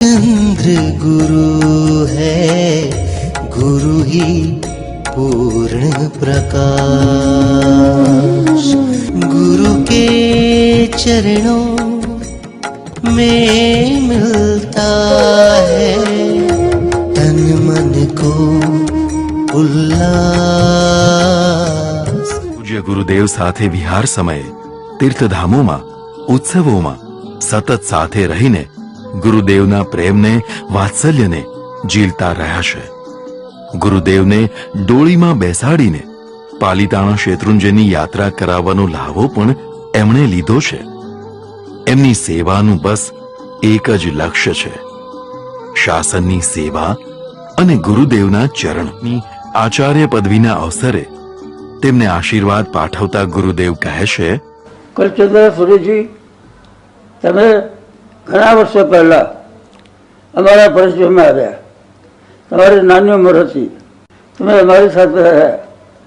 चंद्र गुरु है, गुरु ही पूर्ण प्रकाश। गुरु के चरणों में मिलता है तन मन को उल्लास। પૂજ્ય ગુરુદેવ સાથે વિહાર સમયે તીર્થધામોમાં ઉત્સવોમાં સતત સાથે રહીને ગુરુદેવના પ્રેમને વાત્સલ્યને ઝીલતા રહ્યા છે. ગુરુદેવને ડોળીમાં બેસાડીને પાલિતાણા શેત્રુંજયની યાત્રા કરાવવાનો લહાવો પણ એમણે લીધો છે. એમની સેવાનું બસ એક જ લક્ષ્ય છે, શાસનની સેવા અને ગુરુદેવના ચરણની આચાર્ય પદવીના અવસરે તેમને આશીર્વાદ પાઠવતા ગુરુદેવ કહે છે, કરચંદ્ર સુરેજી, તમે ઘણા વર્ષો પહેલા અમારા પરિચયમાં આવ્યા. તમારી નાની ઉંમર હતી, તમે અમારી સાથે રહ્યા,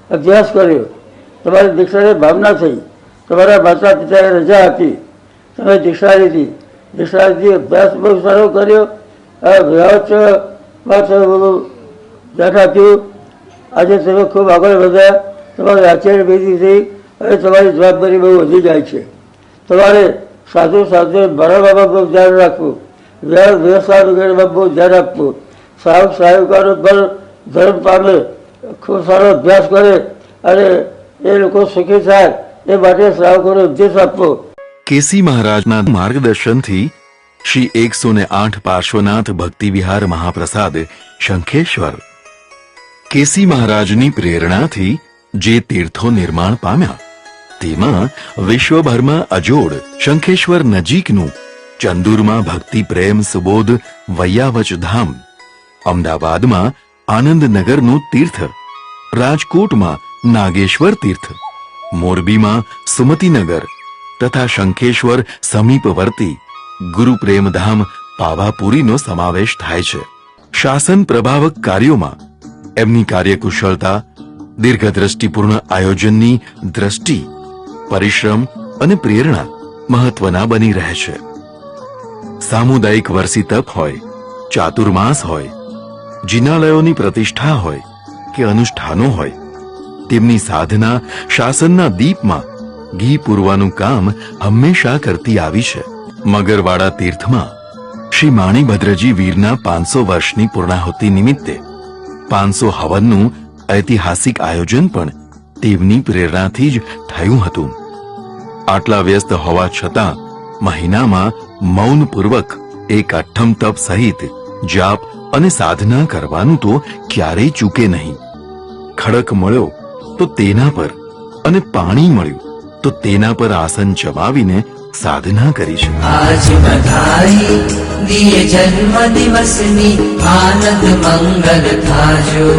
અભ્યાસ કર્યો, તમારી દીક્ષાની ભાવના થઈ, તમારા માતા પિતાએ રજા આપી, તમે દીક્ષા લીધી. દીક્ષાથી અભ્યાસ બહુ સારો કર્યો, ધ્યાન આપ્યું. આજે તમે ખૂબ આગળ વધ્યા, તમારી આચાર્ય વિધિ થઈ, હવે તમારી જવાબદારી બહુ વધી જાય છે. તમારે સાધુ સાથે ભણવામાં બહુ ધ્યાન રાખવું, વ્યવસાય વગેરેમાં બહુ ધ્યાન આપવું. સાહેબકારો પણ ધર્મ પામે, ખૂબ સારો અભ્યાસ કરે અને એ લોકો સુખી થાય એ માટે શ્રાવકોને ઉપદેશ આપવો. કેસી મહારાજના માર્ગદર્શનથી શ્રી 108 પાર્શ્વનાથ ભક્તિ વિહાર મહાપ્રસાદ શંખેશ્વર, કેસી મહારાજની પ્રેરણાથી જે તીર્થો નિર્માણ પામ્યા તેમાં વિશ્વભરમાં અજોડ શંખેશ્વર નજીકનું ચંદુરમાં ભક્તિ પ્રેમ સુબોધ વૈયાવચ ધામ, અમદાવાદમાં આનંદનગરનું તીર્થ, રાજકોટમાં નાગેશ્વર તીર્થ, મોરબીમાં સુમતીનગર તથા શંખેશ્વર સમીપવર્તી ગુરુ પ્રેમધામ પાવાપુરીનો સમાવેશ થાય છે. શાસન પ્રભાવક કાર્યોમાં એમની કાર્યકુશળતા, દીર્ઘદ્રષ્ટિપૂર્ણ આયોજનની દ્રષ્ટિ, પરિશ્રમ અને પ્રેરણા મહત્વના બની રહે છે. સામુદાયિક વર્ષી તપ હોય, ચાતુર્માસ હોય, જિનાલયોની પ્રતિષ્ઠા હોય કે અનુષ્ઠાનો હોય, તેમની સાધના શાસનના દીપમાં ઘી પૂરવાનું કામ હંમેશા કરતી આવી છે. મગરવાડા તીર્થમાં શ્રી માણીભદ્રજી વીરના 500 વર્ષની પૂર્ણાહુતિ નિમિત્તે 500 હવનનું ઐતિહાસિક આયોજન પણ તેમની પ્રેરણાથી જ થયું હતું. આટલા વ્યસ્ત હોવા છતાં મહિનામાં મૌનપૂર્વક એક અઠ્ઠમ તપ સહિત જાપ અને સાધના કરવાનું તો ક્યારેય ચૂકે નહીં. ખડક મળ્યો તો તેના પર અને પાણી મળ્યું તો તેના પર આસન જમાવીને સાધના કરી છે. आज बधाई दिए जन्म दिवसनी आनंद मंगल थाजो.